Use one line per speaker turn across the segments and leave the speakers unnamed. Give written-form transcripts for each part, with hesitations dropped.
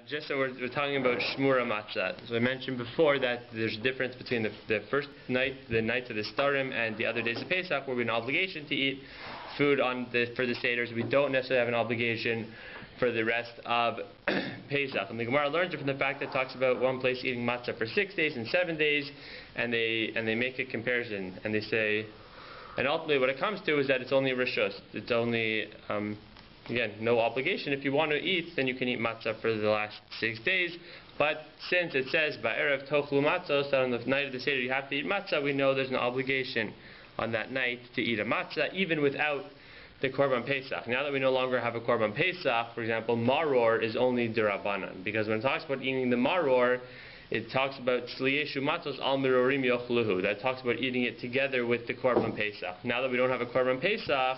Just so we're talking about Shemura Matza. So I mentioned before that there's a difference between the first night, the nights of the Starim, and the other days of Pesach, where we have an obligation to eat food for the Seders. We don't necessarily have an obligation for the rest of Pesach. And the Gemara learns it from the fact that it talks about one place eating matzah for 6 days and 7 days, and they make a comparison, and they say, and ultimately what it comes to is that it's only rishus. It's only again, no obligation. If you want to eat, then you can eat matzah for the last 6 days. But since it says ba'erev tochlu matzos, that on the night of the Seder you have to eat matzah, we know there's an obligation on that night to eat a matzah, even without the Korban Pesach. Now that we no longer have a Korban Pesach, for example, maror is only derabanan, because when it talks about eating the maror, it talks about sliyeshu matzos al mirorim yochluhu. That talks about eating it together with the Korban Pesach. Now that we don't have a Korban Pesach,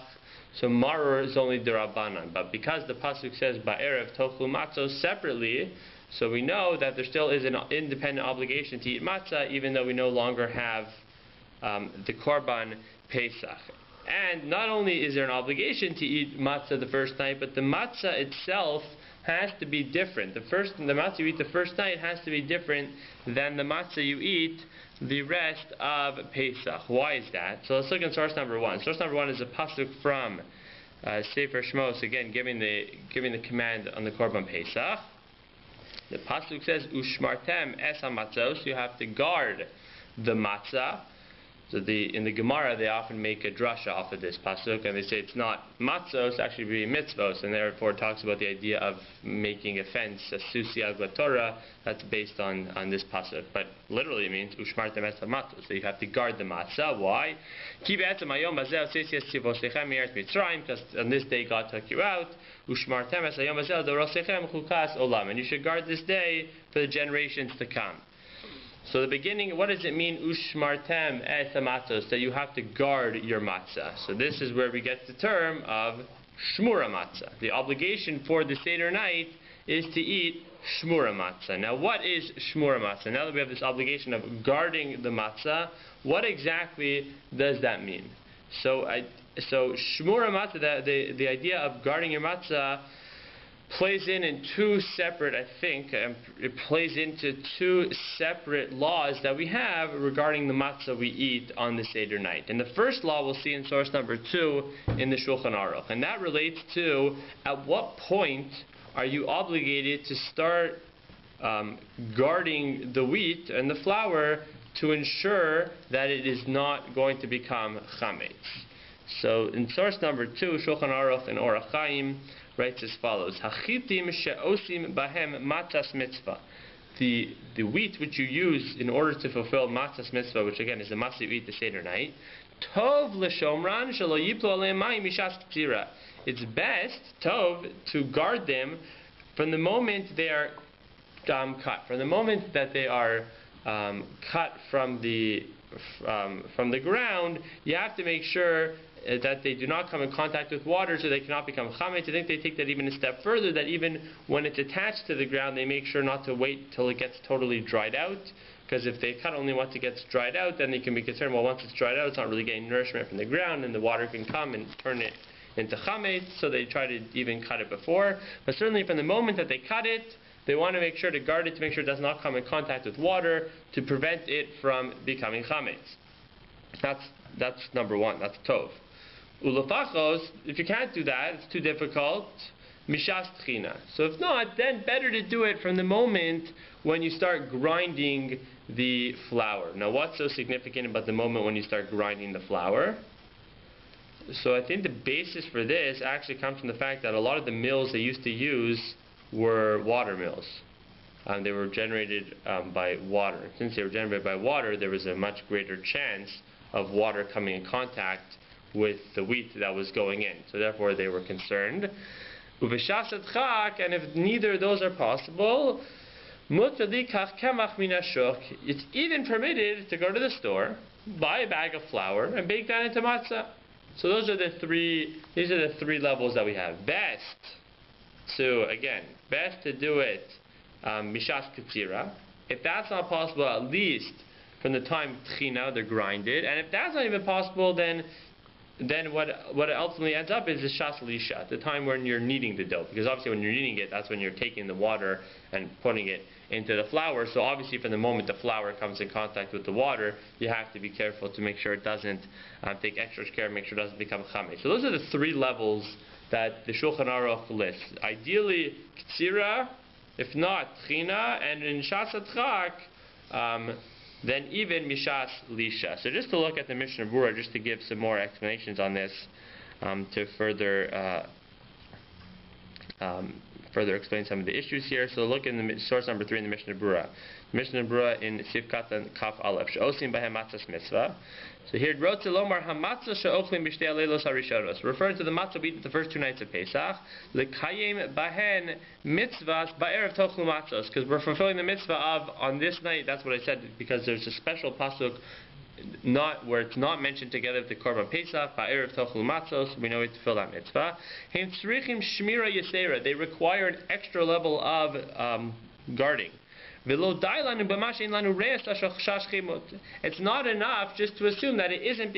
so maror is only derabanan. But because the pasuk says ba'erev tochlu matzos separately, so we know that there still is an independent obligation to eat matzah, even though we no longer have the Korban Pesach. And not only is there an obligation to eat matzah the first night, but the matzah itself has to be different. The matzah you eat the first night has to be different than the matzah you eat the rest of Pesach. Why is that? So let's look at source number one. Source number one is a pasuk from Sefer Shmos, again giving the command on the Korban Pesach. The pasuk says, "Ushmartem es hamatzos." You have to guard the matzah. So in the Gemara, they often make a drasha off of this pasuk, and they say it's not matzos, actually be mitzvos, and therefore it talks about the idea of making a fence, a susi al Torah, that's based on this pasuk. But literally it means ushmartem es hamatzos, so you have to guard the matzah. Why? Because on this day God took you out. Ushmartem es hayom hazeh dorosechem chukas olam, and you should guard this day for the generations to come. So the beginning, what does it mean, ushmartem es hamatzos, that you have to guard your matzah? So this is where we get the term of shmura matzah. The obligation for the Seder night is to eat shmura matzah. Now what is shmura matzah? Now that we have this obligation of guarding the matzah, what exactly does that mean? So shmura matzah, the idea of guarding your matzah, plays in two separate, it plays into two separate laws that we have regarding the matzah we eat on the Seder night. And the first law we'll see in source number 2 in the Shulchan Aruch. And that relates to at what point are you obligated to start guarding the wheat and the flour to ensure that it is not going to become chametz. So in source number 2, Shulchan Aruch and Orach Chaim writes as follows: Hachitim she'osim bahem matzas mitzvah. The wheat which you use in order to fulfill matzas mitzvah, which again is the matzah you eat the Seder night, tov l'shomran shelo yiplu aleim mayim mishas k'tzira. It's best, tov, to guard them from the moment they are cut. From the moment that they are cut from the ground, you have to make sure that they do not come in contact with water, so they cannot become chametz. I think they take that even a step further, that even when it's attached to the ground, they make sure not to wait till it gets totally dried out, because if they cut only once it gets dried out, then they can be concerned, well, once it's dried out, it's not really getting nourishment from the ground, and the water can come and turn it into chametz, so they try to even cut it before. But certainly from the moment that they cut it, they want to make sure to guard it, to make sure it does not come in contact with water, to prevent it from becoming chametz. That's number one, that's tov. Ulafachos, if you can't do that, it's too difficult, mishas tchina. So if not, then better to do it from the moment when you start grinding the flour. Now what's so significant about the moment when you start grinding the flour? So I think the basis for this actually comes from the fact that a lot of the mills they used to use were water mills. They were generated by water. Since they were generated by water, there was a much greater chance of water coming in contact with the wheat that was going in. So therefore they were concerned. And if neither of those are possible, it's even permitted to go to the store, buy a bag of flour, and bake that into matzah. So these are the three levels that we have. Best to do it mishas ketzira. If that's not possible, at least from the time tchina, they're grinded. And if that's not even possible, then then what it ultimately ends up is the shas lisha, the time when you're kneading the dough. Because obviously when you're kneading it, that's when you're taking the water and putting it into the flour. So obviously from the moment the flour comes in contact with the water, you have to be careful to make sure it doesn't, take extra care, make sure it doesn't become chametz. So those are the three levels that the Shulchan Aruch lists. Ideally, ktsira, if not tchina, and in shas adchak, then even mishas lisha. So just to look at the Mishnah Berurah, just to give some more explanations on this, to further explain some of the issues here. So look in the source number 3 in the Mishnah Berurah. Mishnah Berurah in Sivkat and Kaf Aleph. She'osim bahem matzas mitzvah. So here, Rotze lomar hamatzah she'ochlim b'shtei aleilos harishonos, referring to the matzah we eat the first 2 nights of Pesach. Lekayim bahen mitzvahs ba'erev tochlu matzos, because we're fulfilling the mitzvah of on this night. That's what I said, because there's a special pasuk where it's not mentioned together with the Korban Pesach, ba'erev tochlu matzos. We know we have to fulfill that mitzvah. Hein tzrichim shmira yesera. They require an extra level of guarding. It's not enough just to assume that it isn't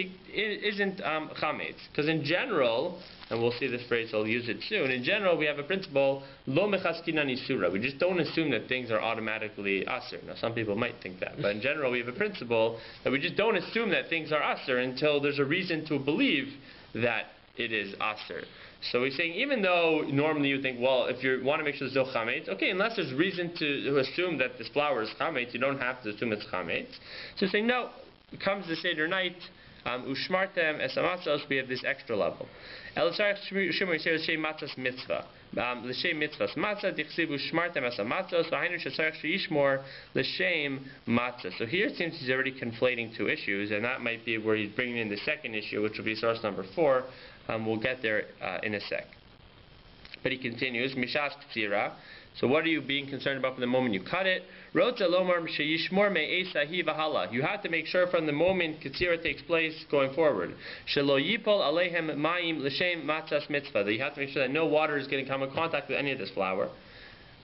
chametz, because in general, and we'll see this phrase, I'll use it soon. In general, we have a principle, lo mechaskinan isura. We just don't assume that things are automatically asur. Now, some people might think that, but in general, we have a principle that we just don't assume that things are asur until there's a reason to believe that it is asur. So he's saying, even though normally you think, well, if you want to make sure there's no chametz, okay, unless there's reason to assume that this flour is chametz, you don't have to assume it's chametz. So he's saying, no, it comes the Seder night, ushmartem es hamatzos, we have this extra level. Elisarech Shemura says l'shem matzas mitzvah. L'shem mitzvahs matzah, dichsiv ushmartem es hamatzos, v'hainu shesarech sheishmor l'shem matzah. So here it seems he's already conflating 2 issues, and that might be where he's bringing in the second issue, which will be source number 4. We'll get there in a sec. But he continues, Mishas Ktsira. So what are you being concerned about from the moment you cut it? You have to make sure from the moment Ktsira takes place going forward. That you have to make sure that no water is going to come in contact with any of this flour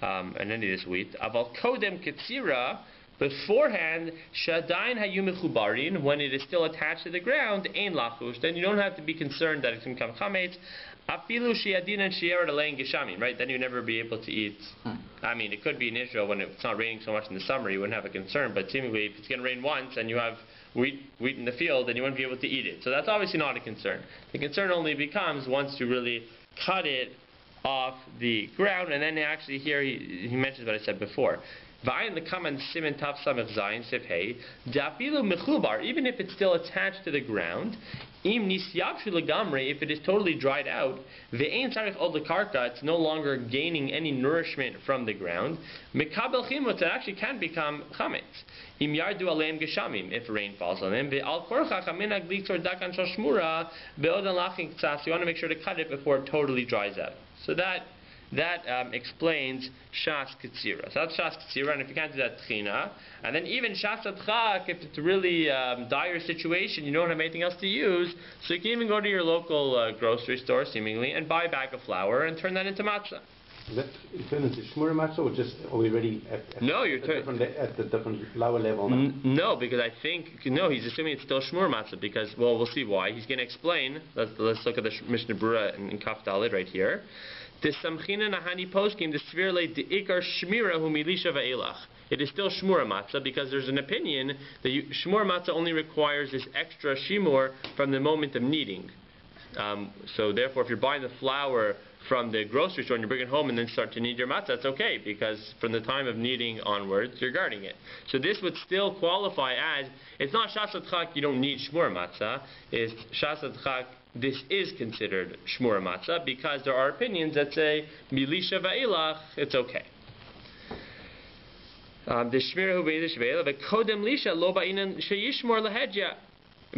and any of this wheat. Aval kodem Ktsira. Beforehand, shadayin hayu mechubarin, when it is still attached to the ground, ein lachush, then you don't have to be concerned that it's going to become chametz. Afilu shiadin and shi'er alein geshamim, right? Then you never be able to eat. I mean, it could be in Israel when it's not raining so much in the summer, you wouldn't have a concern. But seemingly, if it's going to rain once and you have wheat in the field, then you wouldn't be able to eat it. So that's obviously not a concern. The concern only becomes once you really cut it off the ground, and then actually here he mentions what I said before. Even if it's still attached to the ground, if it is totally dried out, it's no longer gaining any nourishment from the ground, it actually can become chametz. If rain falls on them, you want to make sure to cut it before it totally dries out. So that explains shas ktsira. So that's shas ktsira, and if you can't do that, tchina. And then even shas adchak, if it's a really dire situation, you don't have anything else to use, so you can even go to your local grocery store, seemingly, and buy a bag of flour and turn that into matzah.
Is that equivalent to Shemura matzah, or just are we already at the different lower level now?
No, because I think he's assuming it's still Shemura matzah, because we'll see why. He's going to explain. Let's look at the Mishnah Berurah in Kaf Daled right here. It is still Shemura matzah, because there's an opinion that Shemura matzah only requires this extra shimur from the moment of kneading. So therefore, if you're buying the flour from the grocery store and you bring it home and then start to knead your matzah, it's okay, because from the time of kneading onwards, you're guarding it. So this would still qualify as, it's not shas adchak, you don't need shmur matzah, it's shas adchak, this is considered shmur matzah, because there are opinions that say, milisha va'ilach, it's okay.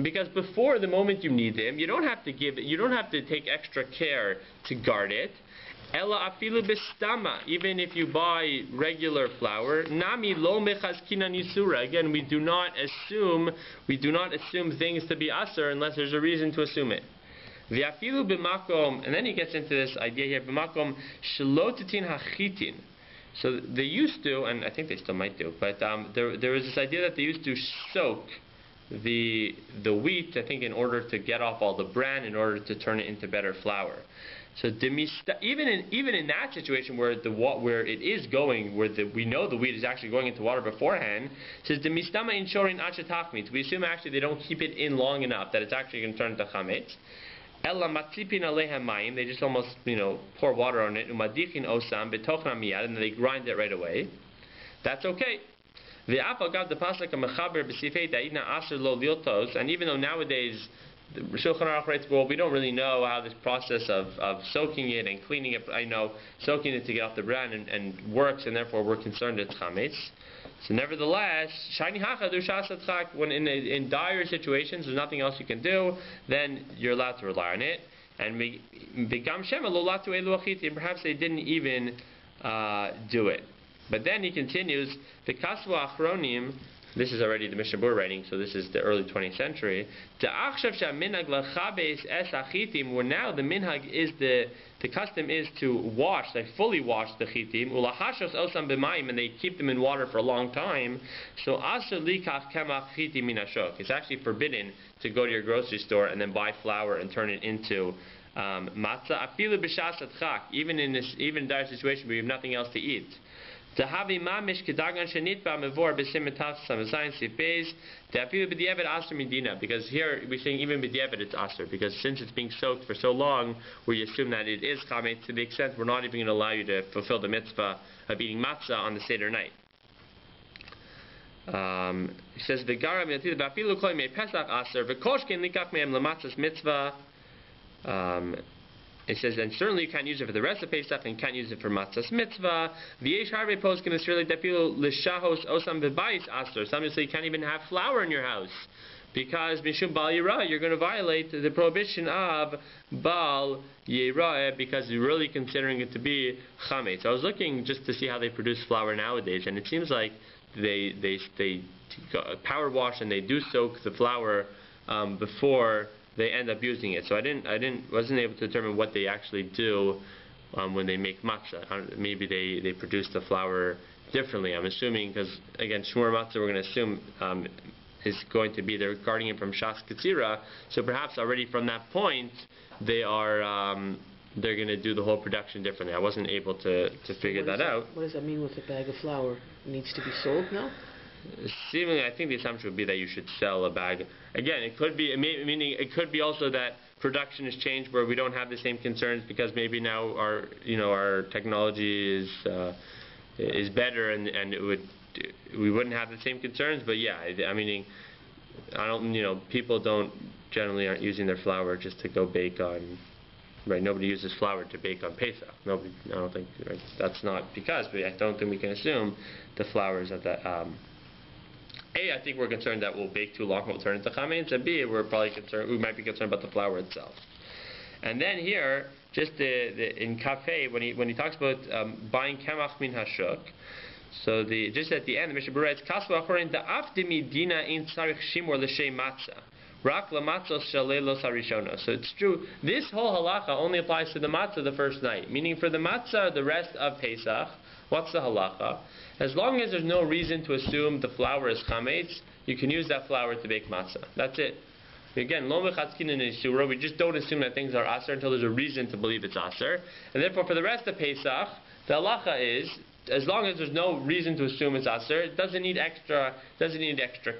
Because before the moment you need them, you don't have to take extra care to guard it. Ella afilu bistama, even if you buy regular flour, nami lo mechazkinan yisura. Again, we do not assume things to be asur unless there's a reason to assume it. V'afilu b'makom, and then he gets into this idea here, b'makom shalotitin hachitin. So they used to, and I think they still might do, but there was this idea that they used to soak the wheat, I think, in order to get off all the bran, in order to turn it into better flour. So even in that situation where it is going, we know the wheat is actually going into water beforehand, it says demistama in shorin achetachmit. We assume actually they don't keep it in long enough that it's actually going to turn into chametz. Ella matzipin alehem mayim. They just almost pour water on it. Umadichin osam betochna miyad, and then they grind it right away. That's okay. The apagav the pasuk mechaber b'sifei da'idna aser lo liltos, and even though nowadays the Shulchan Aruch writes, well, we don't really know how this process of soaking it and cleaning it, soaking it to get off the bran and works, and therefore we're concerned it's chametz. So nevertheless, shani hacha du shasatzak, when in dire situations there's nothing else you can do, then you're allowed to rely on it. And begam shema lo latu elu achitim, perhaps they didn't even do it. But then he continues, the kasvu achronim. This is already the Mishnah Berurah writing, so this is the early 20th century. Where now the minhag is the custom is to wash, like fully wash the chitim, and they keep them in water for a long time. So it's actually forbidden to go to your grocery store and then buy flour and turn it into matza. Even in dire situation where you have nothing else to eat. Because here we saying even b'diavad it's aser, because since it's being soaked for so long, we assume that it is chametz to the extent we're not even going to allow you to fulfill the mitzvah of eating matzah on the Seder night. It says v'gara v'afilu kol yemei Pesach aser v'koshken likach mehem lematzas mitzvah. It says, and certainly you can't use it for the rest of Pesach, and you can't use it for matzah's mitzvah. V'yesh harvei poskim Israeli dapilu l'shahos osam v'bayis aser. Some say you can't even have flour in your house, because mishum bal yirah, you're going to violate the prohibition of bal yirah, because you're really considering it to be chametz. So I was looking just to see how they produce flour nowadays, and it seems like they power wash and they do soak the flour before they end up using it. So wasn't able to determine what they actually do when they make matzah. Maybe they produce the flour differently. I'm assuming, because again, Shemura matzah we're going to assume is going to be they're guarding it from shas katsira. So perhaps already from that point they're going to do the whole production differently. I wasn't able to figure that out.
What does that mean with a bag of flour? It needs to be sold now?
Seemingly, I think the assumption would be that you should sell a bag. Again, it could be, meaning it could be also that production has changed where we don't have the same concerns because maybe now our technology is better and we wouldn't have the same concerns. But yeah, people generally aren't using their flour just to go bake on. Right, nobody uses flour to bake on Pesach. I don't think, right, that's not because, but I don't think we can assume the flour is at that. I think we're concerned that we'll bake too long, we'll turn into chametz, and B, we might be concerned about the flour itself. And then here, just in cafe, when he talks about buying kemach min hashuk, so just at the end, the Mishnah Berurah writes, Kasvu achorin da'af dina in tzarich shimur l'shem matzah. Rak lamatzos shalelos harishona. So it's true, this whole halacha only applies to the matzah the first night. Meaning for the matzah, the rest of Pesach, what's the halacha? As long as there's no reason to assume the flour is chametz, you can use that flour to bake matzah. That's it. Again, lo mechatzkin in isura, we just don't assume that things are aser until there's a reason to believe it's aser. And therefore for the rest of Pesach, the halacha is, as long as there's no reason to assume it's aser, it doesn't need extra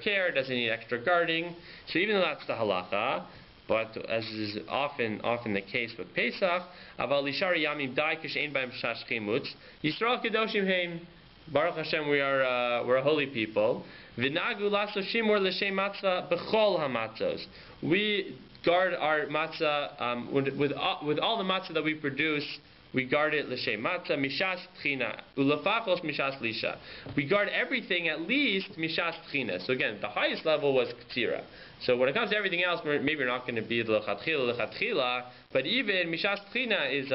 care, doesn't need extra guarding. So even though that's the halacha, but as is often the case with Pesach, aval lishari yamim dai kishein b'hem shash chimutz, Yisrael kedoshim heim. Baruch Hashem, we're a holy people. V'nagu laso shimur l'shem matzah b'chol hamatzos. We guard our matzah with all the matzah that we produce. We guard it l'shem matzah mishas tchina ulafachos mishas lisha. We guard everything at least mishas tchina. So again, the highest level was k'tira. So when it comes to everything else, maybe we're not going to be l'chatchila, but even mishas tchina is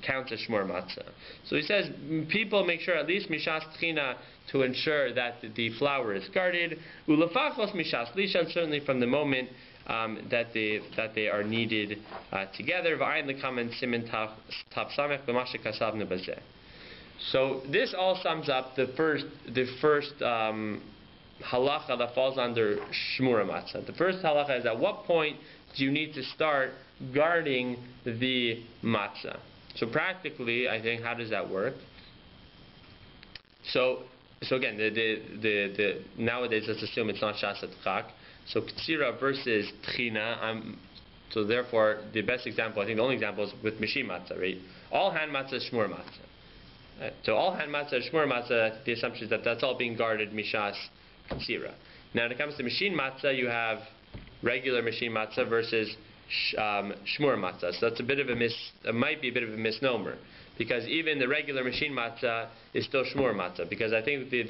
counts as shmur matzah. So he says people make sure at least mishas tchina to ensure that the flour is guarded. Ulafachos mishas lisha, certainly from the moment that they are needed together. V'ayin l'kamen simin tav samech b'mashe kasavnu bazeh. So this all sums up the first halacha that falls under Shemura Matzah. The first halacha is, at what point do you need to start guarding the matzah? So practically, I think, how does that work? So again, the nowadays, let's assume it's not Shas Chak. So Ktsira versus Tchina. So therefore, the best example, I think the only example is with Machine Matzah, right? All hand matzah is Shmur Matzah. Right? So all hand matzah is Shmur Matzah. The assumption is that that's all being guarded Mishas Ktsira. Now, when it comes to Machine Matzah, you have regular Machine Matzah versus Shmur Matzah. So that's it might be a bit of a misnomer, because even the regular Machine Matzah is still Shmur Matzah. Because I think the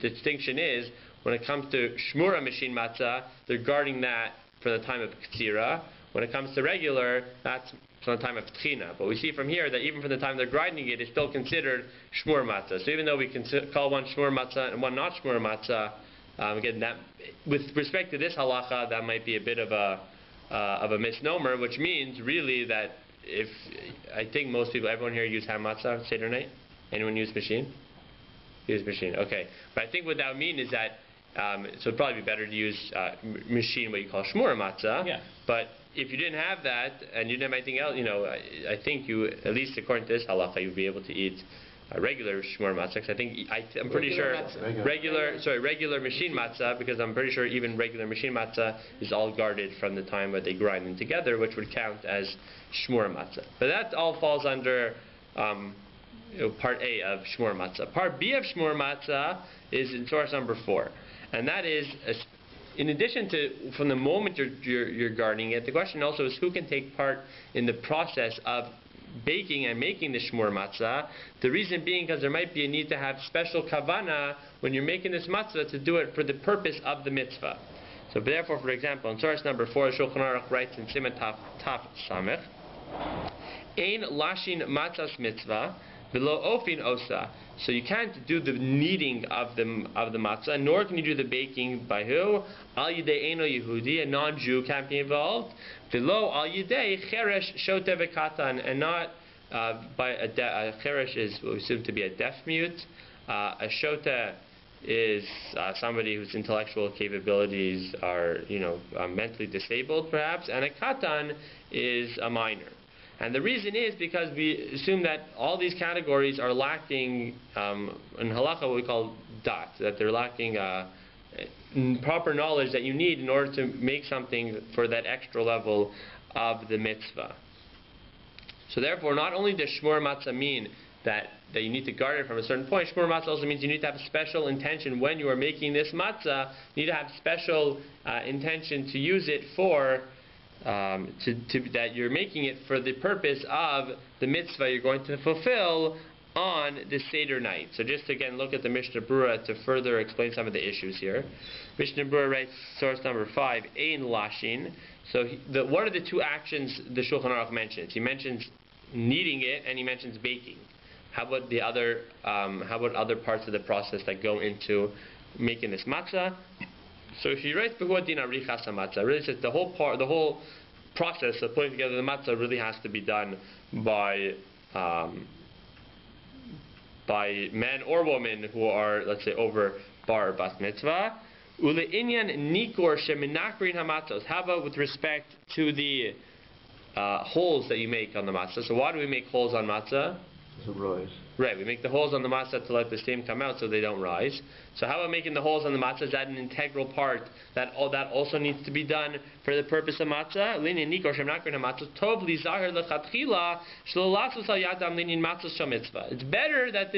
distinction is, when it comes to Shmura Machine Matzah, they're guarding that for the time of Ktsira. When it comes to regular, that's from the time of Tchina. But we see from here that even from the time they're grinding it, it's still considered Shmur Matzah. So even though we can call one Shmur Matzah and one not Shmur Matzah, again, that, with respect to this halacha, that might be a bit of a misnomer, which means really that if, I think most people, everyone here use hand matzah Seder night? Anyone use machine? Use machine, okay. But I think what that would mean is that, so it'd probably be better to use machine, what you call Shmura Matzah. Yeah. But if you didn't have that, and you didn't have anything else, I think you, at least according to this halacha, you'd be able to eat regular Shmur Matzah. I'm pretty sure regular machine matzah, because I'm pretty sure even regular machine matzah is all guarded from the time where they grind them together, which would count as Shmur Matzah. But that all falls under part A of Shmur Matzah. Part B of Shmur Matzah is in source number 4, and that is, in addition to from the moment you're guarding it, the question also is who can take part in the process of baking and making the Shmur Matzah. The reason being because there might be a need to have special kavana when you're making this matzah to do it for the purpose of the mitzvah. So therefore, for example, in source number 4, Shulchan Aruch writes in Siman Taf Samech, Ein lashin matzahs mitzvah below ofin osa. So you can't do the kneading of the matzah, nor can you do the baking by who? Al yidei eno Yehudi, a non-Jew can't be involved. Below al yidei cheresh shote v'katan, and not by a cheresh is what we assume to be a deaf mute. A shote is somebody whose intellectual capabilities are mentally disabled perhaps, and a katan is a minor. And the reason is because we assume that all these categories are lacking, in halacha what we call dat, that they're lacking proper knowledge that you need in order to make something for that extra level of the mitzvah. So therefore, not only does Shmur Matzah mean that you need to guard it from a certain point, Shmur Matzah also means you need to have a special intention when you are making this matzah. You need to have special intention to use it for that you're making it for the purpose of the mitzvah you're going to fulfill on the Seder night. So just again look at the Mishnah Berurah to further explain some of the issues here. Mishnah Berurah writes, source number 5, Ein Lashin. So what are the two actions the Shulchan Aruch mentions? He mentions kneading it and he mentions baking. How about the other other parts of the process that go into making this matzah? So he writes Behuad Din Arichas HaMatzah. Really says the whole process of putting together the matzah really has to be done by men or women who are, let's say, over bar or bas mitzvah. Ule'inyan nikor sheminakrin hamatzos. How about with respect to the holes that you make on the matzah? So why do we make holes on matzah?
To rise.
Right, we make the holes on the matzah to let the steam come out so they don't rise. So how about making the holes on the matzah? Is that an integral part that also needs to be done for the purpose of matzah? It's better that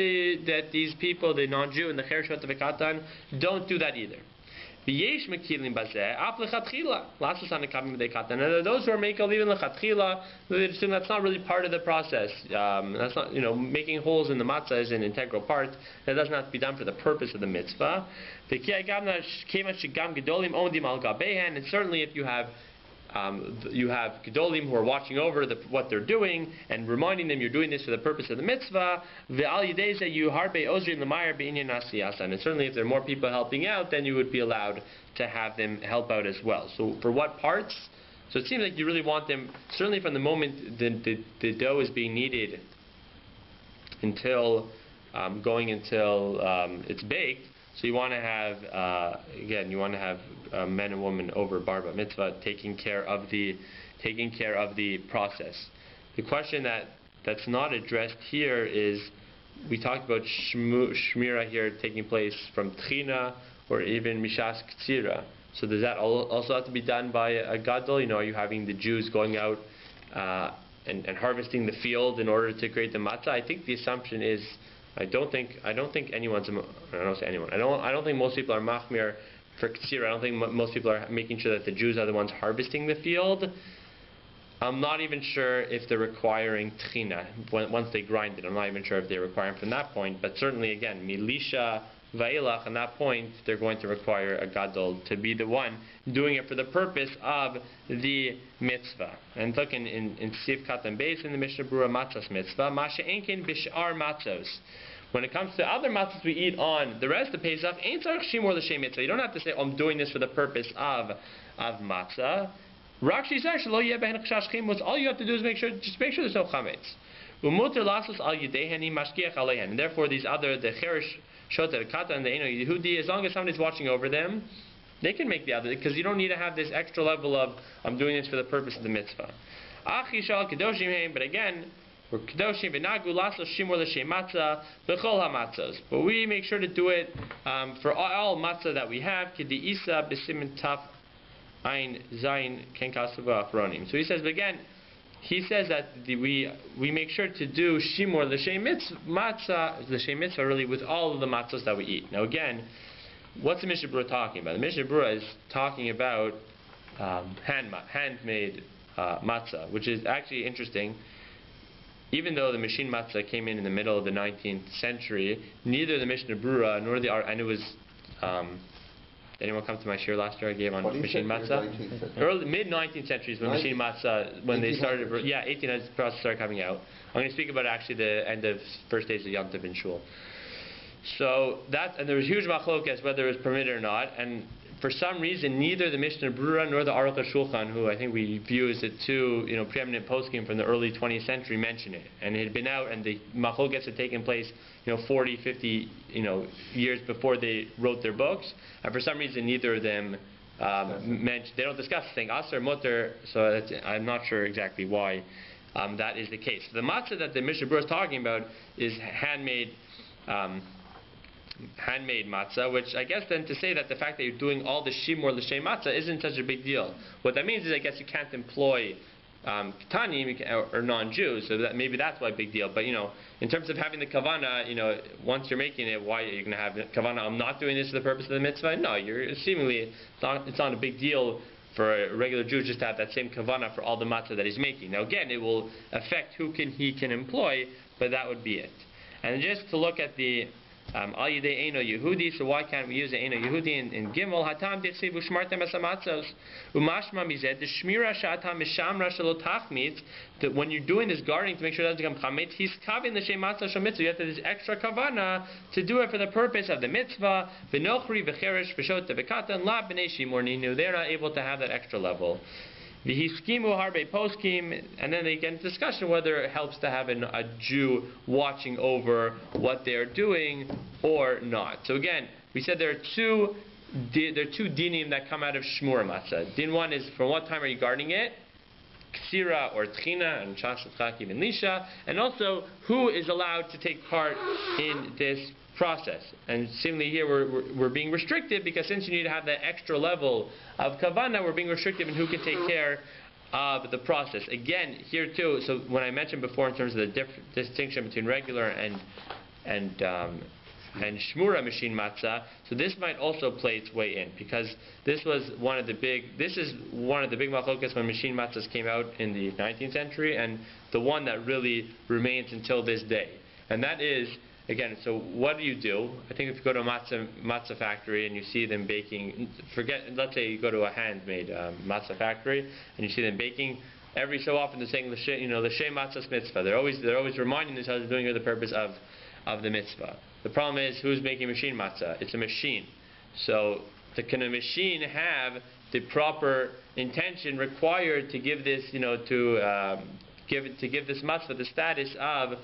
these people, the non-Jew and the Chereshot V'Katan, don't do that either. And those who are making even lechatchila, they assume that's not really part of the process. That's not, making holes in the matzah is an integral part. That doesn't have to be done for the purpose of the mitzvah. And certainly, if you have gedolim who are watching over what they're doing and reminding them you're doing this for the purpose of the mitzvah. And certainly if there are more people helping out, then you would be allowed to have them help out as well. So for what parts? So it seems like you really want them, certainly from the moment the dough is being kneaded until it's baked. So you want to have, again, you want to have men and women over bar mitzvah taking care of the process. The question that's not addressed here is, we talked about Shemura here taking place from Tchina or even Mishas Ktsira. So does that also have to be done by a gadol? Are you having the Jews going out and harvesting the field in order to create the matzah? I think the assumption is, I don't think anyone's. I don't say anyone. I don't think most people are machmir for Ktsira. I don't think most people are making sure that the Jews are the ones harvesting the field. I'm not even sure if they're requiring tchina once they grind it. I'm not even sure if they're requiring from that point. But certainly, again, milisha va'ilach, on that point, they're going to require a gadol to be the one doing it for the purpose of the mitzvah. And look in Siv Katan Beis in the Mishnah Berurah Matzos mitzvah, Masha Enkin Bishar Matzos. When it comes to other matzahs we eat on the rest of Pesach, ain't tzarich shimur l'shem mitzvah. You don't have to say, oh, I'm doing this for the purpose of matzah. All you have to do is make sure there's no chametz. And therefore, these other, the cherish, shoter, kata, and the eno Yehudi, as long as somebody's watching over them, they can make the other, because you don't need to have this extra level of, I'm doing this for the purpose of the mitzvah. But again, we're kedoshim v'nagu lasos shimur l'shem matzah b'chol hamatzos. But we make sure to do it for all matzah that we have. K'di isa b'simin taf ein zayin ken kasuva achronim. So he says, but again, he says that we make sure to do shimur l'shem matzah, l'shem mitzvah really, with all of the matzahs that we eat. Now again, what's the Mishnah Berurah talking about? The Mishnah Berurah is talking about handmade matzah, which is actually interesting. Even though the machine matzah came in the middle of the 19th century, neither the Mishnah Berurah nor the and it was. Did anyone come to my shir last year I gave on machine matzah? Early mid 19th century is when machine matzah, when they started. Yeah, 1800s process started coming out. I'm going to speak about actually the end of first days of Yom Tov in shul. So that, and there was huge machlokas whether it was permitted or not, and for some reason neither the Mishnah Berurah nor the Aruch HaShulchan, who I think we view as the two preeminent poskim from the early 20th century, mention it. And it had been out, and the machlokas had taken place 40, 50 years before they wrote their books, and for some reason neither of them mention, they don't discuss the thing asar mutter. So I'm not sure exactly why that is the case. The matzah that the Mishnah Berurah is talking about is handmade matzah, which I guess then to say that the fact that you're doing all the shimur l'shem matzah isn't such a big deal. What that means is I guess you can't employ Ketanim or non-Jews, so that maybe that's why a big deal. But in terms of having the kavana, once you're making it, why are you going to have kavana? I'm not doing this for the purpose of the mitzvah. No, you're seemingly it's not a big deal for a regular Jew just to have that same kavana for all the matzah that he's making. Now again, it will affect who he can employ, but that would be it. And just to look at the Al Yidei Eino Yehudi, so why can't we use the Eino Yehudi in Gimel? Hatam Dichsiv Ushmartem Asamatzos Umashma Mized the Shmira Shatam Mishamra Shelo Tachmitz, that when you're doing this guarding to make sure it doesn't become chametz, he's kavin the Shematzah Shel Mitzvah. You have to do this extra kavana to do it for the purpose of the mitzvah. V'nochri v'cheresh v'shota v'katan la b'nei shimur ninu. They're not able to have that extra level. V'hiskimu harbe poskim, and then they get into discussion whether it helps to have a Jew watching over what they're doing or not. So again, we said there are two dinim that come out of Shemura matzah. Din one is from what time are you guarding it? Ksira or Tchina and Chashat Chakim and Lisha, and also who is allowed to take part in this process. And similarly here we're being restricted because since you need to have that extra level of kavana, we're being restrictive in who can take care of the process. Again, here too, so when I mentioned before in terms of the distinction between regular and Shemura machine matzah, so this might also play its way in, because this is one of the big machlokas when machine matzahs came out in the 19th century, and the one that really remains until this day. And that is, again, so what do you do? I think if you go to a matzah factory and you see them baking, let's say you go to a handmade matzah factory and you see them baking, every so often they're saying the shem matzah mitzvah. They're always reminding themselves of doing it for the purpose of the mitzvah. The problem is, who's making machine matzah? It's a machine. So can a machine have the proper intention required to give this, to give this matzah the status of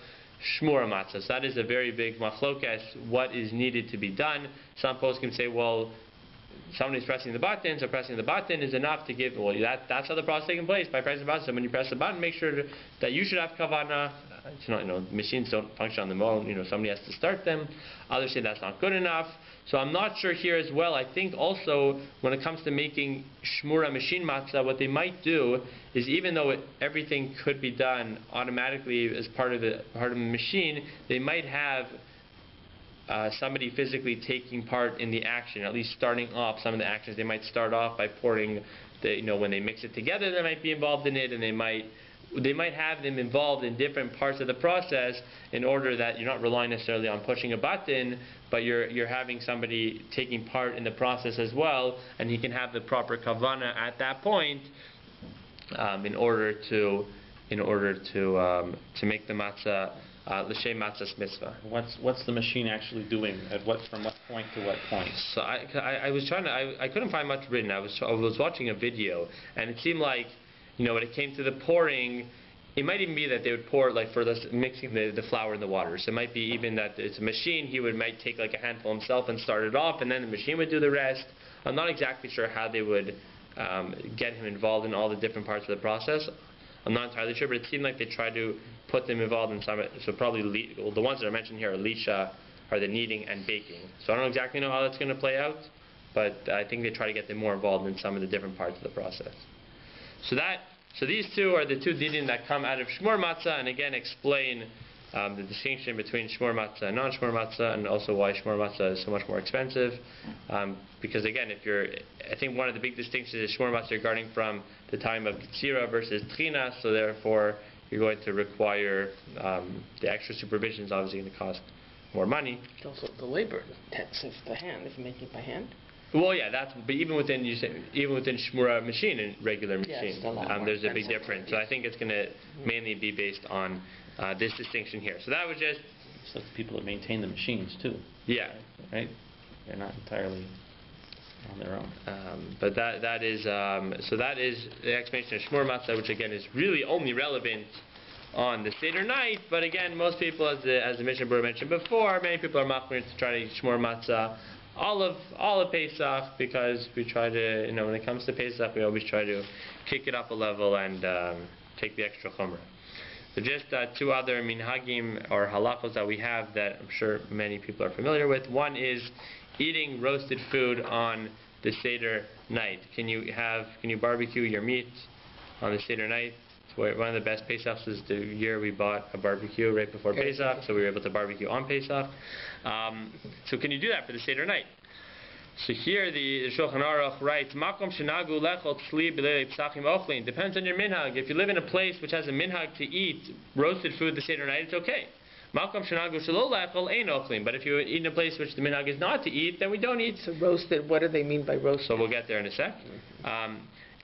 Shmura matzah. So that is a very big machlokes, what is needed to be done. Some posts can say, well, somebody's pressing the button, so pressing the button is enough to give, well, that's how the process is taking place, by pressing the button. So when you press the button, make sure that you should have kavanah. It's not, machines don't function on their own, somebody has to start them. Others say that's not good enough. So I'm not sure here as well. I think also when it comes to making Shmura machine matzah, what they might do is, even though everything could be done automatically as part of the machine, they might have somebody physically taking part in the action, at least starting off some of the actions. They might start off by pouring when they mix it together, they might be involved in it, and they might have them involved in different parts of the process, in order that you're not relying necessarily on pushing a button, but you're having somebody taking part in the process as well, and he can have the proper kavanah at that point in order to make the matzah l'shem matzah's mitzvah.
What's the machine actually doing? From what point to what point?
So I was trying to I couldn't find much written. I was watching a video, and it seemed like, when it came to the pouring, it might even be that they would pour, like, for mixing the flour in the water. So it might be even that it's a machine. He might take like a handful himself and start it off, and then the machine would do the rest. I'm not exactly sure how they would get him involved in all the different parts of the process. I'm not entirely sure, but it seemed like they tried to put them involved in some. So probably the ones that are mentioned here are lisha, are the kneading and baking. So I don't exactly know how that's going to play out, but I think they try to get them more involved in some of the different parts of the process. So these two are the two dinim that come out of Shmur Matzah, and again explain the distinction between Shmur Matzah and non-Shmur Matzah, and also why Shmur Matzah is so much more expensive. Because again, I think one of the big distinctions is Shmur Matzah regarding from the time of Ketzira versus Tchina, so therefore you're going to require the extra supervision is obviously going to cost more money.
It's also the labor intensive, the hand, if you make it by hand.
Well, yeah, but even within Shmura machine and regular machine, there's a big difference. So I think it's going to mainly be based on this distinction here. So that was just.
It's like the people that maintain the machines too.
Yeah.
Right. They're not entirely on their own.
But that is the explanation of Shmur Matzah, which again is really only relevant on the Seder night. But again, most people, as the Mishnah Berurah mentioned before, many people are machmir to try to eat Shmur Matzah all of Pesach, because we try to, when it comes to Pesach, we always try to kick it up a level and take the extra chumrah. So just two other minhagim or halachos that we have that I'm sure many people are familiar with. One is eating roasted food on the Seder night. Can you barbecue your meat on the Seder night? One of the best Pesachs is the year we bought a barbecue right before Pesach, so we were able to barbecue on Pesach. So can you do that for the Seder night? So here the Shulchan Aruch writes, Makom shenagu lechol tzli b'leilei psachim ochlin. Depends on your minhag. If you live in a place which has a minhag to eat roasted food the Seder night, it's okay. Makom shenagu shelo lechol ein ochlin. But if you eat in a place which the minhag is not to eat, then we don't eat.
So roasted, what do they mean by roasted?
So we'll get there in a sec.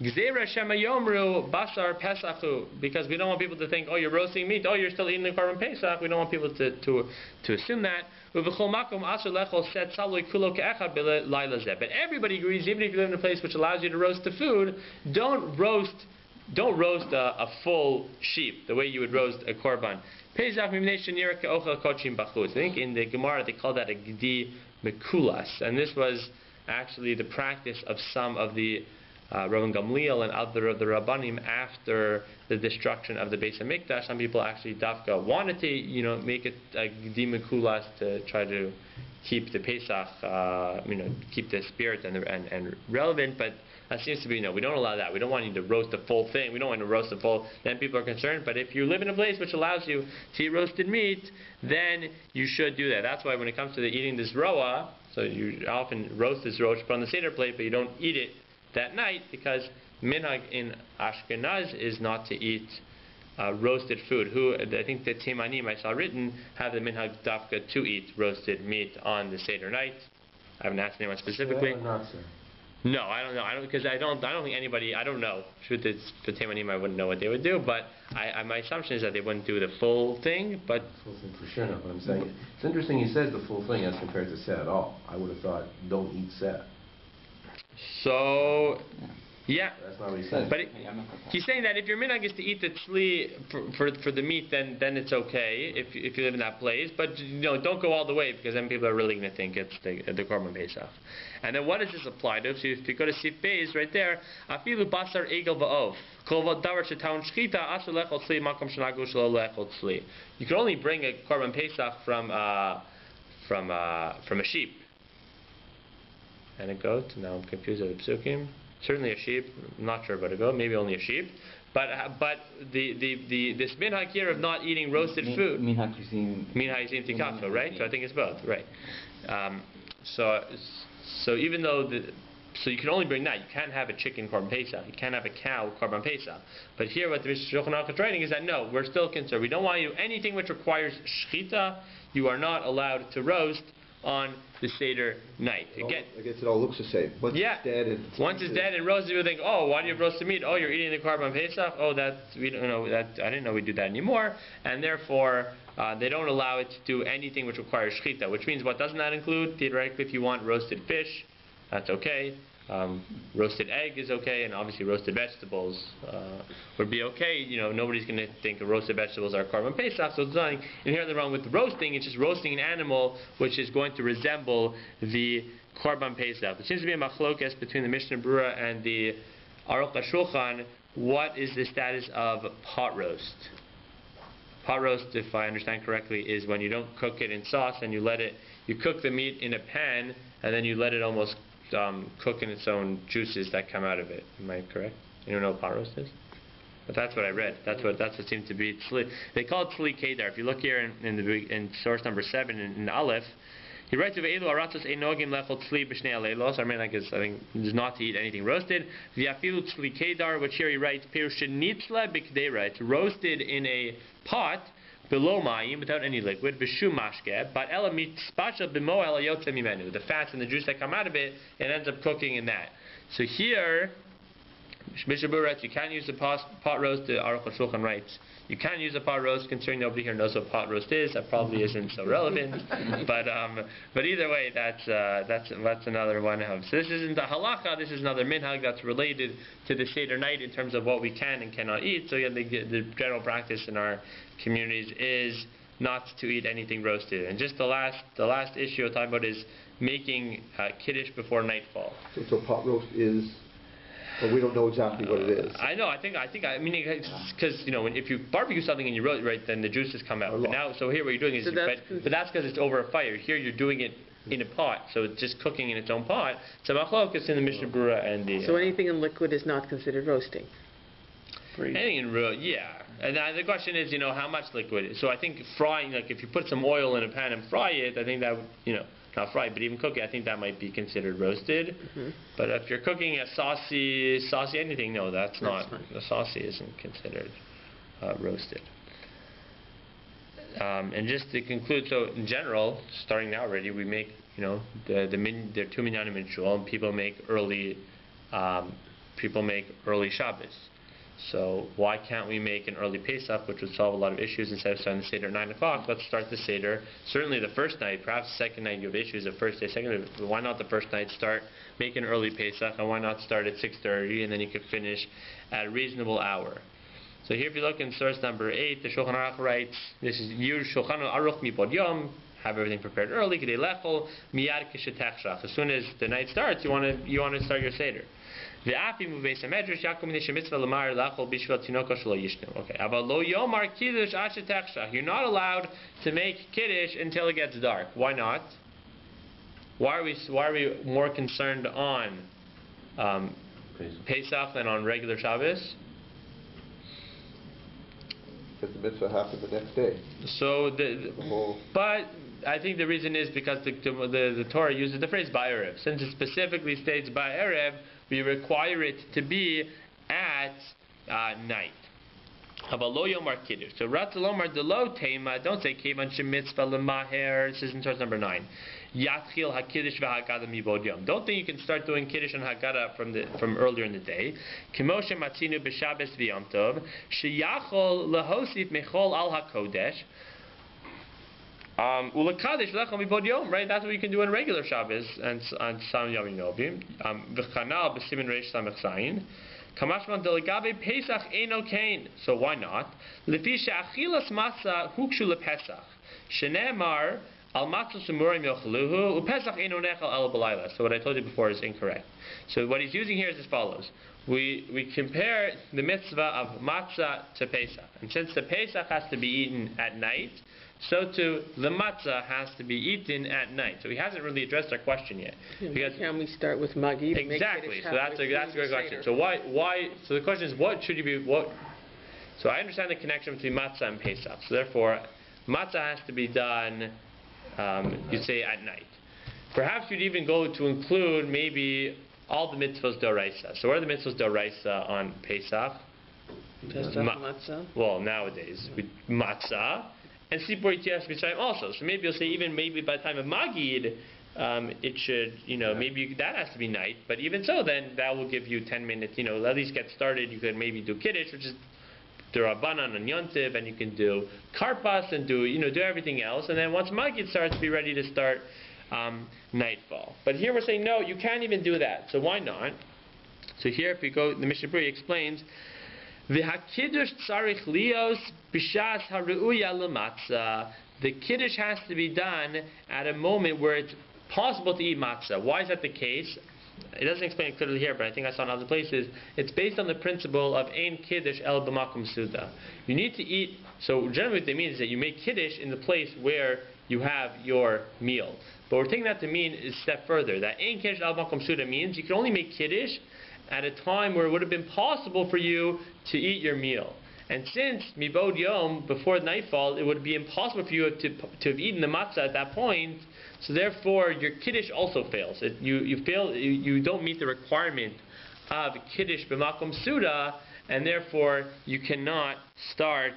Gzeira shema yomru basar pesachu, because we don't want people to think, oh, you're roasting meat, oh, you're still eating the korban Pesach. We don't want people to assume that. But everybody agrees, even if you live in a place which allows you to roast the food, don't roast a full sheep the way you would roast a korban. Pesach I think in the Gemara they call that a gdi mekulas, and this was actually the practice of some of the Rabban Gamliel and other of the Rabbanim after the destruction of the Beit Midrash. Some people actually dafka wanted to, make it a gdi mekulas to try to keep the Pesach, keep the spirit and relevant. But that seems to be we don't allow that. We don't want you to roast the full thing. We don't want to roast the full. Then people are concerned. But if you live in a place which allows you to eat roasted meat, then you should do that. That's why when it comes to eating this roa, so you often roast this roa, put on the Seder plate, but you don't eat it that night, because minhag in Ashkenaz is not to eat roasted food. I think the Timanim I saw written have the minhag dafka to eat roasted meat on the Seder night. I haven't asked anyone specifically. No, I don't know. Because I don't think anybody. I don't know. Truth is, the Timanim I wouldn't know what they would do. But my assumption is that they wouldn't do the full thing. But
full thing for sure. Not what I'm saying. It's interesting he says the full thing as compared to set at all. I would have thought don't eat set.
So, Yeah.
That's not what he said.
But he's saying that if your minhag is to eat the tzli for the meat, then it's okay if you live in that place. But don't go all the way, because then people are really going to think it's the Korban Pesach. And then what does this apply to? So if you go to Sif Beis right there, afilu basar egel va'ov. You can only bring a Korban Pesach from a sheep. And a goat. Now I'm confused with the psukim. Certainly a sheep. I'm not sure about a goat. Maybe only a sheep. But this minhag here of not eating roasted food. Minhag yizim tikato, right? So I think it's both, right? So even though so you can only bring that. You can't have a chicken Korban Pesach. You can't have a cow Korban Pesach. But here what the Shulchan Aruch is writing is that no, we're still concerned. We don't want you anything which requires shchita. You are not allowed to roast on the Seder night. Again,
I guess it all looks the same. Once it's dead,
once it's dead and roasted, you think, oh, why do you have roasted meat? Oh, you're eating the Korban Pesach. Oh, we don't know that. I didn't know we do that anymore. And therefore, they don't allow it to do anything which requires shchita. Which means, what doesn't that include? Theoretically, if you want roasted fish, that's okay. Roasted egg is okay, and obviously roasted vegetables would be okay. Nobody's going to think roasted vegetables are Korban Pesach, so there's nothing inherently wrong with roasting. It's just roasting an animal which is going to resemble the Korban Pesach. There seems to be a machlokes between the Mishnah Berurah and the Aruch HaShulchan. What is the status of pot roast? Pot roast, if I understand correctly, is when you don't cook it in sauce and you cook the meat in a pan and then you let it almost cook in its own juices that come out of it. Am I correct? You don't know what pot roast is? But that's what I read. That's what seems to be. They call it tzli kedar. If you look here in source number 7 in Aleph, he writes of Eilu aratzos einogim lechol tzli b'shnei aleilos. I think is not to eat anything roasted. V'afilu tzli kedar, which here he writes pirush nitzla b'kdeira. It's roasted in a pot below mayim, without any liquid, b'shum mashke, but ela mitzpasha b'mo ela yotze mimenu. The fats and the juice that come out of it, it ends up cooking in that. So here, Mishnah Berurah writes, you can't use the pot roast. The Aruch HaShulchan writes, you can use a pot roast, considering nobody here knows what pot roast is. That probably isn't so relevant. But either way, that's another one. So this isn't the halacha. This is another minhag that's related to the Seder night in terms of what we can and cannot eat. So again, the general practice in our communities is not to eat anything roasted. And just the last issue we'll talk about is making kiddush before nightfall.
So pot roast is. But we don't know exactly what it is.
I know. I mean, because if you barbecue something and you roast it, right, then the juices come out. But now, so here what you're doing is, but that's because it's over a fire. Here you're doing it in a pot, so it's just cooking in its own pot. So machlokes in the Mishnah Berurah and the.
So anything in liquid is not considered roasting.
Anything in yeah. And the question is, how much liquid? So I think frying, like if you put some oil in a pan and fry it, I think that would, not fry, but even cook it, I think that might be considered roasted. Mm-hmm. But if you're cooking a saucy anything, no, that's not. The saucy isn't considered roasted. And just to conclude, so in general, starting now already, we make, there are 2 minyanim in shul, and people make early Shabbos. So why can't we make an early Pesach, which would solve a lot of issues, instead of starting the Seder at 9 o'clock? Let's start the Seder. Certainly the first night, perhaps the second night you have issues. The first day, second day, why not the first night start, make an early Pesach, and why not start at 6:30, and then you could finish at a reasonable hour? So here if you look in source number 8, the Shulchan Aruch writes, this is Yur Shulchan Aruch Mibod Yom, have everything prepared early, Kedei Lechol, Miyad Kishetechshach. As soon as the night starts, you want to start your Seder. Okay. You're not allowed to make kiddush until it gets dark. Why not? Why are we more concerned on Pesach than on regular Shabbos?
Because the mitzvah happened the next day.
So but I think the reason is because the Torah uses the phrase ba'erev. Since it specifically states ba'erev, we require it to be at night. So Ratzalomar delo tema, don't say kevan shemitzvah lemaher. This is in source number 9. Yatchil hakiddush v'haggadah mibod yom. Don't think you can start doing kiddush and haggadah from earlier in the day. Kimoshe matzinu b'Shabbos v'Yom Tov sheyachol lehosif mechol al hakodesh. Right, that's what you can do on regular Shabbos and on Sam Yom Novim. V'chanal b'simin reish samech zayin. Kamashman delegabe Pesach eno kain. So why not? Lefi she'achilas matzah hukshu lePesach. Shenemar al matzah sumurim yochluhu uPesach eno nechal el b'layla. So what I told you before is incorrect. So what he's using here is as follows. We compare the mitzvah of matzah to Pesach. And since the Pesach has to be eaten at night, so too the matzah has to be eaten at night. So he hasn't really addressed our question yet.
Because can we start with Magid?
Exactly. So that's a great question. So why? So the question is, what should you be? What? So I understand the connection between matzah and Pesach. So therefore, matzah has to be done. You'd say at night. Perhaps you'd even go to include maybe all the mitzvahs d'oraisa. So what are the mitzvahs d'oraisa on Pesach?
Pesach matzah.
Well, nowadays matzah. And Sipur Yitzias Mitzrayim also. So maybe you'll say even maybe by the time of Magid, it should, maybe that has to be night. But even so, then that will give you 10 minutes, at least get started. You could maybe do Kiddush, which is the Rabbanan and Yontiv, and you can do Karpas and do everything else. And then once Magid starts, be ready to start nightfall. But here we're saying, no, you can't even do that. So why not? So here, if you go, the Mishnah Berurah explains, the Kiddush tzarich lios b'shas haruya l'matzah. The Kiddush has to be done at a moment where it's possible to eat matzah. Why is that the case? It doesn't explain it clearly here, but I think I saw in other places. It's based on the principle of ein Kiddush el b'makom suda. You need to eat. So generally, what they mean is that you make Kiddush in the place where you have your meal. But we're taking that to mean is a step further. That ein Kiddush el b'makom suda means you can only make Kiddush at a time where it would have been possible for you to eat your meal. And since mibod yom, before nightfall, it would be impossible for you to have eaten the matzah at that point, so therefore your kiddush also fails. You don't meet the requirement of kiddush b'makom suda, and therefore you cannot start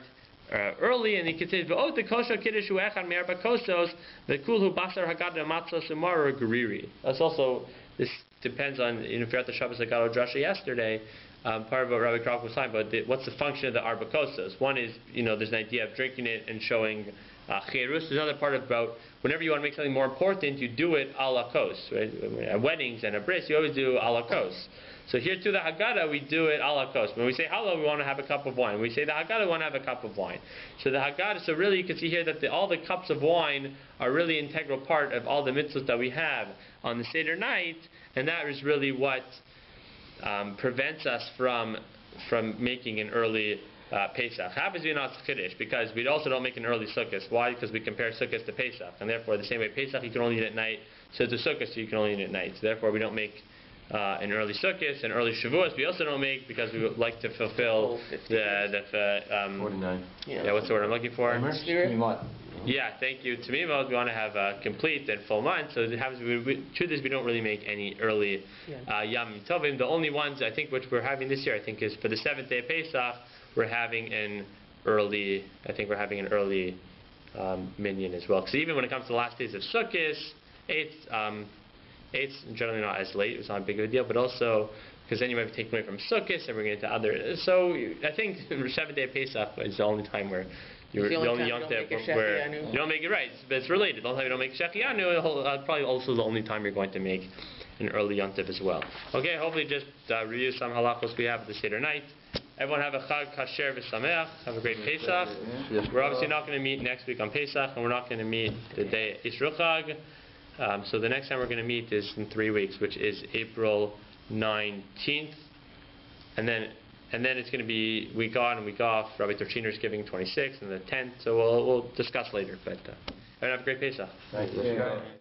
early. And you can say v'ot the kosher kiddush hu echad me'arba kosos v'kul hu basar hagad matzah sumar or geriri. That's also this. Depends on, if you're at the Shabbos Haggadah Drasha yesterday, part of what Rabbi Krok was talking about, what's the function of the arba kosas? One is, there's an idea of drinking it and showing cherus. There's another part about whenever you want to make something more important, you do it a la kos. Right? At weddings and a bris, you always do a la kos. So here to the Haggadah, we do it a la kos. When we say Hallel, we want to have a cup of wine. When we say the Haggadah, we want to have a cup of wine. So the Haggadah, so really you can see here that all the cups of wine are really an integral part of all the mitzvahs that we have on the Seder night, and that is really what prevents us from making an early Pesach. Happens to be not Kiddush, because we also don't make an early Sukkot. Why? Because we compare Sukkot to Pesach, and therefore the same way Pesach you can only eat at night, so the Sukkot so you can only eat at night. So therefore we don't make an early Sukkot and early Shavuos. We also don't make because we would like to fulfill the
49.
Yeah, what's the word I'm looking for?
Tamimot.
Yeah, thank you. Tamimot, we want to have a complete and full month. So it happens. Truth is, we don't really make any early Yom Tovim. The only ones I think which we're having this year, I think, is for the 7th day of Pesach. We're having an early. I think we're having an early minyan as well. Because even when it comes to the last days of Sukkot, it's generally not as late. It's not a big of a deal, but also because then you might be taken away from Sukkot and we're going to other. So I think the 7th day of Pesach is the only time where you're the only Yom Tov where you don't make it right. But it's related. The only time you don't make Shechianu, probably also the only time you're going to make an early Yom Tov as well. Okay, hopefully just review some halachos we have at the Seder night. Everyone have a Chag Kasher v'Sameach. Have a great Pesach. We're obviously not going to meet next week on Pesach, and we're not going to meet the day Yisro Chag. So the next time we're going to meet is in 3 weeks, which is April 19th, and then it's going to be week on and week off. Rabbi Torchiner's giving 26th and the 10th. So we'll discuss later. But have a great Pesach.
Thank you.